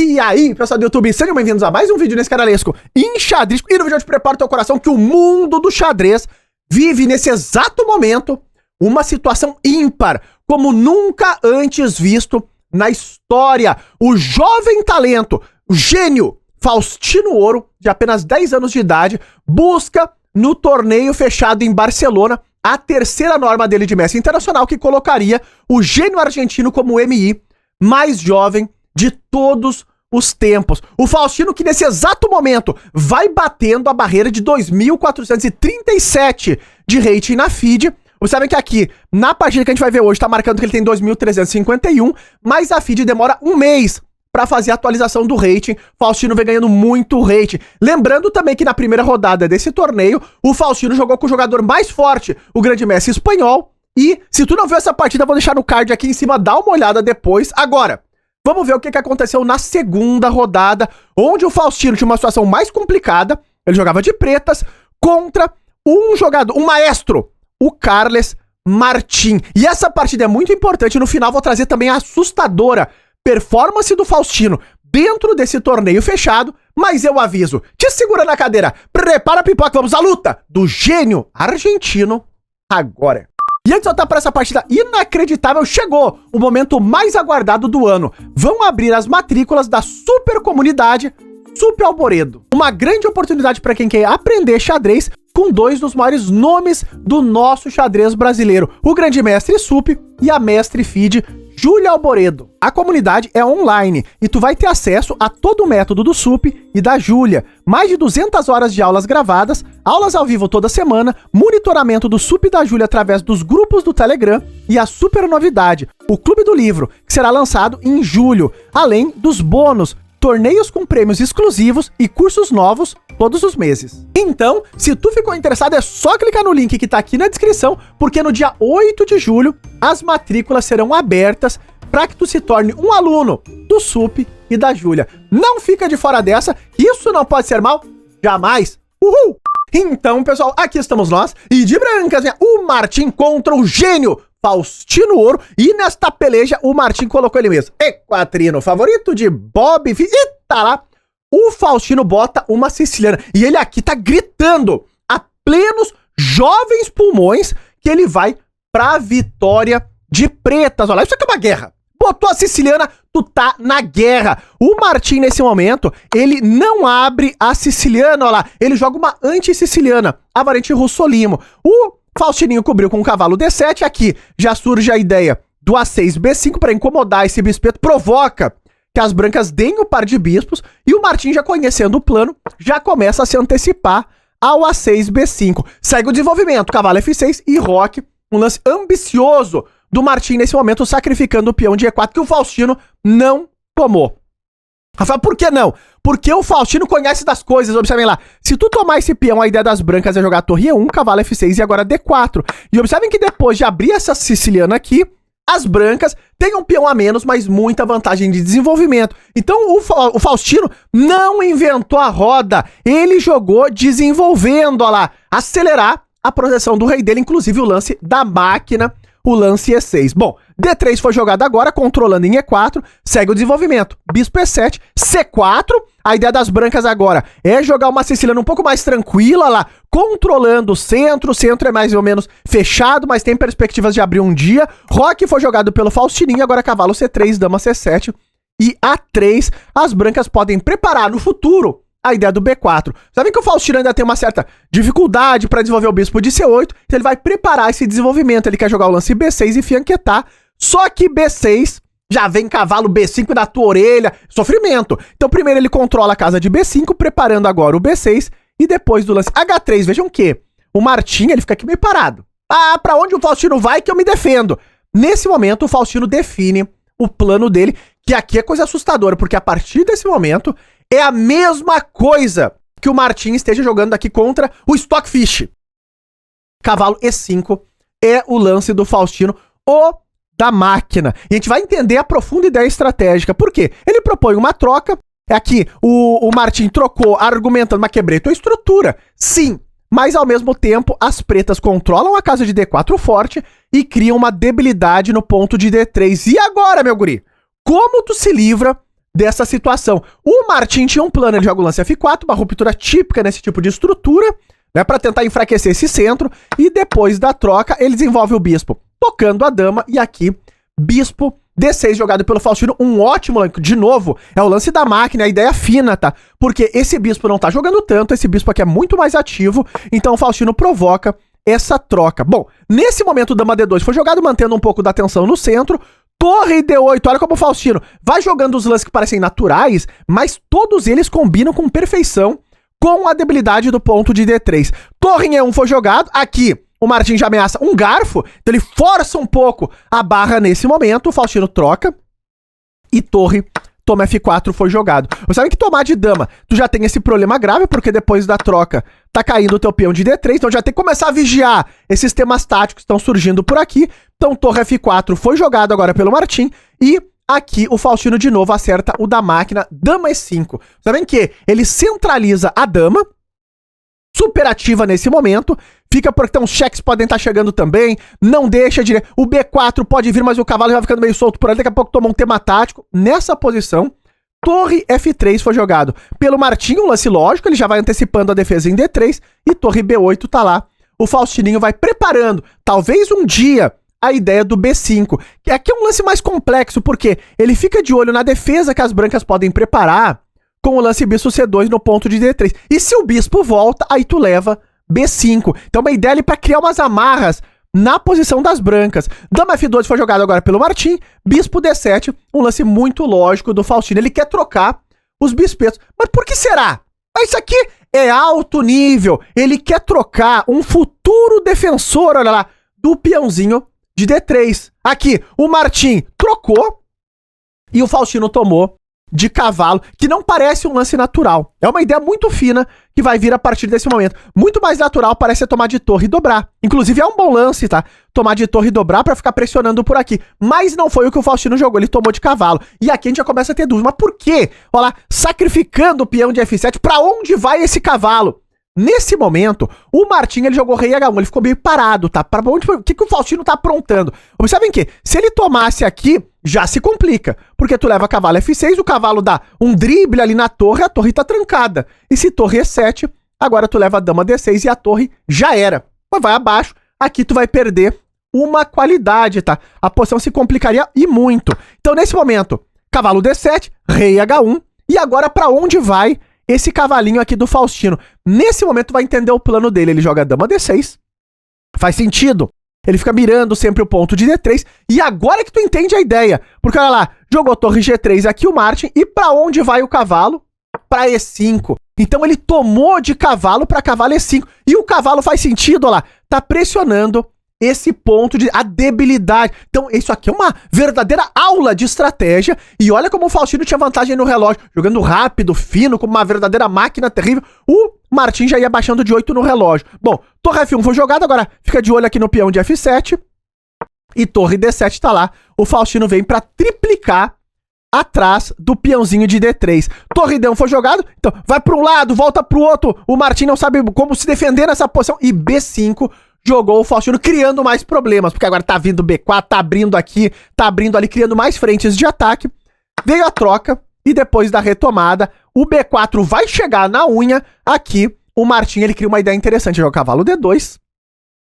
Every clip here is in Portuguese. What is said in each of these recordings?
E aí, pessoal do YouTube, sejam bem-vindos a mais um vídeo nesse canalesco enxadrístico. E no vídeo eu te preparo teu coração que o mundo do xadrez vive nesse exato momento uma situação ímpar, como nunca antes visto na história. O jovem talento, o gênio Faustino Ouro, de apenas 10 anos de idade, busca no torneio fechado em Barcelona a terceira norma dele de mestre internacional, que colocaria o gênio argentino como o MI mais jovem de todos os tempos. O Faustino que nesse exato momento vai batendo a barreira de 2.437 de rating na FIDE. Vocês sabem que aqui, na partida que a gente vai ver hoje, tá marcando que ele tem 2.351, mas a FIDE demora um mês para fazer a atualização do rating. Faustino vem ganhando muito rating. Lembrando também que na primeira rodada desse torneio, o Faustino jogou com o jogador mais forte, o grande mestre espanhol. E se tu não viu essa partida, eu vou deixar no card aqui em cima, dá uma olhada depois. Agora, vamos ver o que aconteceu na segunda rodada, onde o Faustino tinha uma situação mais complicada. Ele jogava de pretas contra um jogador, um maestro, o Carles Martín. E essa partida é muito importante. No final vou trazer também a assustadora performance do Faustino dentro desse torneio fechado. Mas eu aviso, te segura na cadeira, prepara a pipoca, vamos à luta do gênio argentino agora. E antes de voltar para essa partida inacreditável, chegou o momento mais aguardado do ano. Vão abrir as matrículas da super comunidade Sup Alboredo. Uma grande oportunidade para quem quer aprender xadrez com dois dos maiores nomes do nosso xadrez brasileiro, o grande mestre Sup e a mestre FIDE Júlia Alboredo. A comunidade é online e tu vai ter acesso a todo o método do Sup e da Júlia. Mais de 200 horas de aulas gravadas, aulas ao vivo toda semana, monitoramento do Sup e da Júlia através dos grupos do Telegram e a super novidade, o Clube do Livro, que será lançado em julho, além dos bônus, torneios com prêmios exclusivos e cursos novos todos os meses. Então, se tu ficou interessado, é só clicar no link que tá aqui na descrição, porque no dia 8 de julho, as matrículas serão abertas para que tu se torne um aluno do Sup e da Júlia. Não fica de fora dessa, isso não pode ser mal, jamais. Uhul! Então, pessoal, aqui estamos nós, e de brancas, né, o Martín contra o gênio Faustino Ouro, e nesta peleja o Martín colocou ele mesmo. Equatrino, favorito de Bob, e tá lá. O Faustino bota uma siciliana, e ele aqui tá gritando a plenos jovens pulmões que ele vai pra vitória de pretas. Olha, isso aqui é uma guerra. Botou a siciliana, tu tá na guerra. O Martín, nesse momento, ele não abre a siciliana, olha lá. Ele joga uma anti-siciliana, a variante Russolimo. O Faustininho cobriu com o cavalo D7. Aqui já surge a ideia do A6, B5 para incomodar esse bispeto. Provoca que as brancas deem o par de bispos. E o Martín, já conhecendo o plano, já começa a se antecipar ao A6, B5. Segue o desenvolvimento, cavalo F6 e roque. Um lance ambicioso do Martín nesse momento, sacrificando o peão de E4 que o Faustino não tomou. Rafael, por que não? Porque o Faustino conhece das coisas, observem lá. Se tu tomar esse peão, a ideia das brancas é jogar torre E1, cavalo F6 e agora D4. E observem que depois de abrir essa siciliana aqui, as brancas têm um peão a menos, mas muita vantagem de desenvolvimento. Então o Faustino não inventou a roda, ele jogou desenvolvendo, ó lá, acelerar a proteção do rei dele, inclusive o lance da máquina, o lance E6. Bom, D3 foi jogado agora, controlando em E4, segue o desenvolvimento. Bispo E7, C4, a ideia das brancas agora é jogar uma siciliana um pouco mais tranquila lá, controlando o centro é mais ou menos fechado, mas tem perspectivas de abrir um dia. Roque foi jogado pelo Faustininho, agora cavalo C3, dama C7 e A3. As brancas podem preparar no futuro a ideia do B4. Sabem que o Faustino ainda tem uma certa dificuldade para desenvolver o bispo de C8, então ele vai preparar esse desenvolvimento. Ele quer jogar o lance B6 e fianquetar, só que B6 já vem cavalo B5 na tua orelha, sofrimento. Então primeiro ele controla a casa de B5, preparando agora o B6, e depois do lance H3, vejam que o Martín, ele fica aqui meio parado. Ah, pra onde o Faustino vai que eu me defendo? Nesse momento o Faustino define o plano dele, que aqui é coisa assustadora, porque a partir desse momento é a mesma coisa que o Martín esteja jogando aqui contra o Stockfish. Cavalo E5 é o lance do Faustino, o da máquina. E a gente vai entender a profunda ideia estratégica. Por quê? Ele propõe uma troca. Aqui, o Martín trocou argumentando, mas quebrei tua estrutura. Sim, mas ao mesmo tempo as pretas controlam a casa de D4 forte e criam uma debilidade no ponto de D3. E agora, meu guri? Como tu se livra dessa situação. O Martim tinha um plano, ele joga o lance F4, uma ruptura típica nesse tipo de estrutura, né, pra tentar enfraquecer esse centro, e depois da troca ele desenvolve o bispo tocando a dama, e aqui, bispo D6 jogado pelo Faustino, um ótimo lance, de novo, é o lance da máquina, a ideia fina, tá? Porque esse bispo não tá jogando tanto, esse bispo aqui é muito mais ativo, então o Faustino provoca essa troca. Bom, nesse momento o dama D2 foi jogado, mantendo um pouco da atenção no centro, torre D8, olha como o Faustino vai jogando os lances que parecem naturais, mas todos eles combinam com perfeição com a debilidade do ponto de D3. Torre em E1 foi jogado, aqui o Martim já ameaça um garfo, então ele força um pouco a barra nesse momento, o Faustino troca e torre toma F4 foi jogado. Você sabe que tomar de dama, tu já tem esse problema grave, porque depois da troca tá caindo o teu peão de D3, então já tem que começar a vigiar esses temas táticos que estão surgindo por aqui. Então torre F4 foi jogado agora pelo Martim e aqui o Faustino de novo acerta o da máquina, dama E5. Sabem que ele centraliza a dama, super ativa nesse momento, fica porque então, os cheques podem estar chegando também, não deixa de... O B4 pode vir, mas o cavalo já vai ficando meio solto por ali, daqui a pouco toma um tema tático. Nessa posição, torre F3 foi jogado pelo Martim, um lance lógico, ele já vai antecipando a defesa em D3, e torre B8 tá lá. O Faustininho vai preparando, talvez um dia, a ideia do B5, que aqui é um lance mais complexo, porque ele fica de olho na defesa que as brancas podem preparar, com o lance bispo C2 no ponto de D3. E se o bispo volta, aí tu leva B5. Então uma ideia ali pra criar umas amarras na posição das brancas. Dama F2 foi jogado agora pelo Martim, bispo D7, um lance muito lógico do Faustino. Ele quer trocar os bispetos. Mas por que será? Mas isso aqui é alto nível. Ele quer trocar um futuro defensor, olha lá, do peãozinho de D3. Aqui, o Martim trocou e o Faustino tomou de cavalo, que não parece um lance natural. É uma ideia muito fina que vai vir a partir desse momento. Muito mais natural parece tomar de torre e dobrar. Inclusive é um bom lance, tá? Tomar de torre e dobrar pra ficar pressionando por aqui. Mas não foi o que o Faustino jogou, ele tomou de cavalo. E aqui a gente já começa a ter dúvida. Mas por quê? Olha lá, sacrificando o peão de F7, pra onde vai esse cavalo? Nesse momento, o Martim, ele jogou rei H1, ele ficou meio parado, tá? Pra onde foi? O que o Faustino tá aprontando? Observem que, se ele tomasse aqui, já se complica, porque tu leva cavalo F6, o cavalo dá um drible ali na torre, a torre tá trancada. E se torre E7, agora tu leva a dama D6 e a torre já era. Mas vai abaixo, aqui tu vai perder uma qualidade, tá? A posição se complicaria e muito. Então, nesse momento, cavalo D7, rei H1, e agora pra onde vai esse cavalinho aqui do Faustino? Nesse momento vai entender o plano dele. Ele joga dama D6. Faz sentido. Ele fica mirando sempre o ponto de D3. E agora que tu entende a ideia. Porque olha lá, jogou torre G3 aqui o Martim. E pra onde vai o cavalo? Pra E5. Então ele tomou de cavalo pra cavalo E5. E o cavalo faz sentido, olha lá. Tá pressionando esse ponto de a debilidade. Então isso aqui é uma verdadeira aula de estratégia, e olha como o Faustino tinha vantagem no relógio, jogando rápido, fino, como uma verdadeira máquina terrível. O Martim já ia baixando de 8 no relógio. Bom, torre F1 foi jogada, agora fica de olho aqui no peão de F7, e torre D7 tá lá. O Faustino vem pra triplicar atrás do peãozinho de D3. Torre D1 foi jogado, então vai para um lado, volta pro outro, o Martim não sabe como se defender nessa posição, e B5 jogou o Faustino, criando mais problemas, porque agora tá vindo B4, tá abrindo aqui, tá abrindo ali, criando mais frentes de ataque. Veio a troca, e depois da retomada, o B4 vai chegar na unha. Aqui, o Martim, ele cria uma ideia interessante, joga o cavalo D2,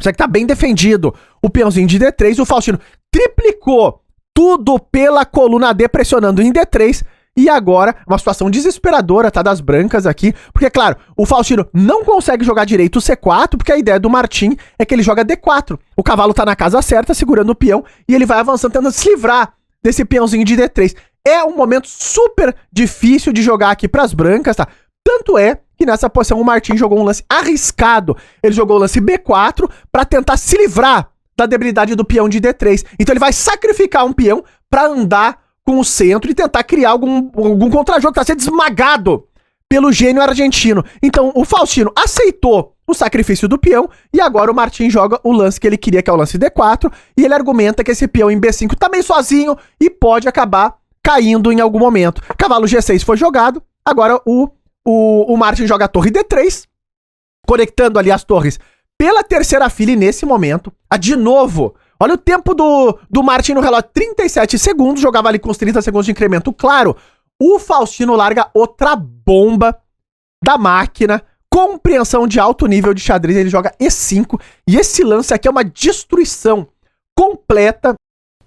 só que tá bem defendido o peãozinho de D3, o Faustino triplicou tudo pela coluna D, pressionando em D3, e agora, uma situação desesperadora, tá, das brancas aqui, porque, claro, o Faustino não consegue jogar direito o C4, porque a ideia do Martim é que ele joga D4. O cavalo tá na casa certa, segurando o peão, e ele vai avançando, tentando se livrar desse peãozinho de D3. É um momento super difícil de jogar aqui pras brancas, tá? Tanto é que nessa posição o Martim jogou um lance arriscado. Ele jogou o lance B4 pra tentar se livrar da debilidade do peão de D3. Então ele vai sacrificar um peão pra andar com o centro e tentar criar algum contra-jogo que tá sendo esmagado pelo gênio argentino. Então o Faustino aceitou o sacrifício do peão, e agora o Martim joga o lance que ele queria, que é o lance D4, e ele argumenta que esse peão em B5 tá meio sozinho e pode acabar caindo em algum momento. Cavalo G6 foi jogado, agora o Martim joga a torre D3, conectando ali as torres pela terceira fila, e nesse momento, de novo, olha o tempo do Martim no relógio, 37 segundos, jogava ali com os 30 segundos de incremento, claro. o Faustino larga outra bomba da máquina, compreensão de alto nível de xadrez, ele joga E5, e esse lance aqui é uma destruição completa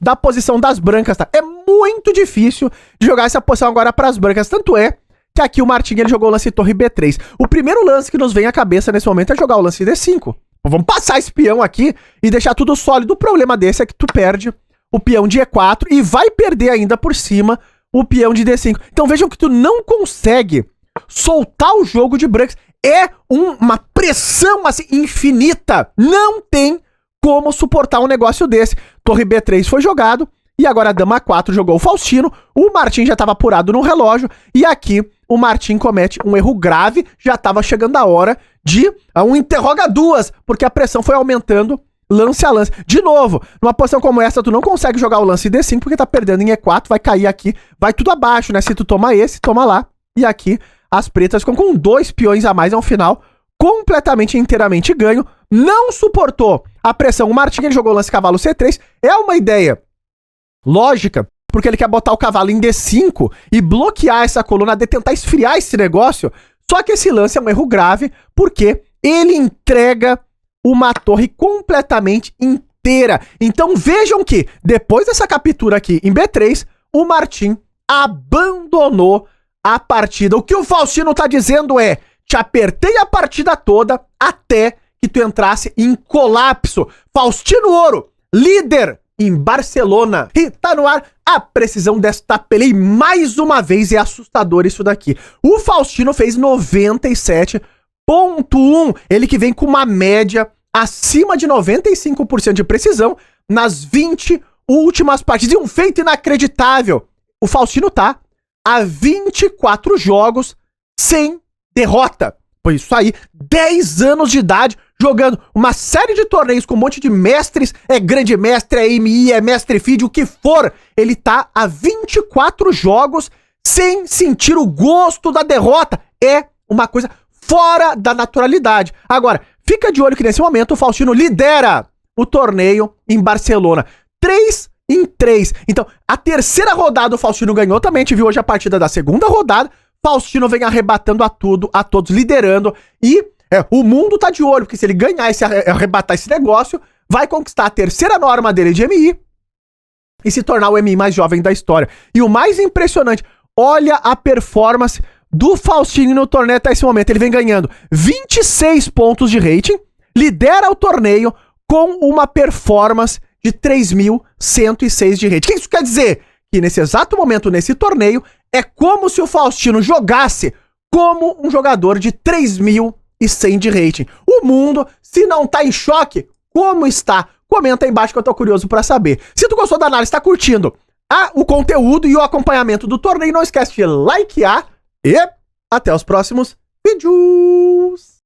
da posição das brancas, tá? É muito difícil de jogar essa posição agora para as brancas, tanto é que aqui o Martim ele jogou o lance torre B3. O primeiro lance que nos vem à cabeça nesse momento é jogar o lance D5. Vamos passar esse peão aqui e deixar tudo sólido. O problema desse é que tu perde o peão de E4 e vai perder ainda por cima o peão de D5. Então vejam que tu não consegue soltar o jogo de brancas. É uma pressão assim infinita. Não tem como suportar um negócio desse. Torre B3 foi jogado e agora a dama 4 jogou o Faustino. O Martim já estava apurado no relógio e aqui o Martim comete um erro grave. Já estava chegando a hora de um interroga duas, porque a pressão foi aumentando lance a lance. De novo, numa posição como essa, tu não consegue jogar o lance D5 porque tá perdendo em E4, vai cair aqui, vai tudo abaixo, né? Se tu toma esse, toma lá. E aqui as pretas ficam com 2 peões a mais ao final, completamente inteiramente ganho. Não suportou a pressão. O Martim ele jogou o lance cavalo C3. É uma ideia lógica, porque ele quer botar o cavalo em D5 e bloquear essa coluna D, tentar esfriar esse negócio. Só que esse lance é um erro grave, porque ele entrega uma torre completamente inteira. Então vejam que, depois dessa captura aqui em B3, o Martim abandonou a partida. O que o Faustino tá dizendo é: te apertei a partida toda até que tu entrasse em colapso. Faustino Ouro, líder em Barcelona. E tá no ar a precisão desta pele. E mais uma vez é assustador isso daqui. O Faustino fez 97,1. Ele que vem com uma média acima de 95% de precisão nas 20 últimas partidas. E um feito inacreditável. O Faustino tá há 24 jogos sem derrota. Por isso aí, 10 anos de idade, jogando uma série de torneios com um monte de mestres, é grande mestre, é MI, é mestre feed, o que for. Ele tá há 24 jogos sem sentir o gosto da derrota. É uma coisa fora da naturalidade. Agora, fica de olho que nesse momento o Faustino lidera o torneio em Barcelona. 3-3. Então, a terceira rodada o Faustino ganhou também. A gente viu hoje a partida da segunda rodada. Faustino vem arrebatando a todos, liderando. E o mundo tá de olho, porque se ele ganhar arrebatar esse negócio, vai conquistar a terceira norma dele de MI e se tornar o MI mais jovem da história. E o mais impressionante, olha a performance do Faustino no torneio até esse momento. Ele vem ganhando 26 pontos de rating, lidera o torneio com uma performance de 3.106 de rating. O que isso quer dizer? Que nesse exato momento, nesse torneio, é como se o Faustino jogasse como um jogador de 3.100 de rating. O mundo, se não tá em choque, como está? Comenta aí embaixo que eu tô curioso pra saber. Se tu gostou da análise, tá curtindo o conteúdo e o acompanhamento do torneio, não esquece de likear e até os próximos vídeos.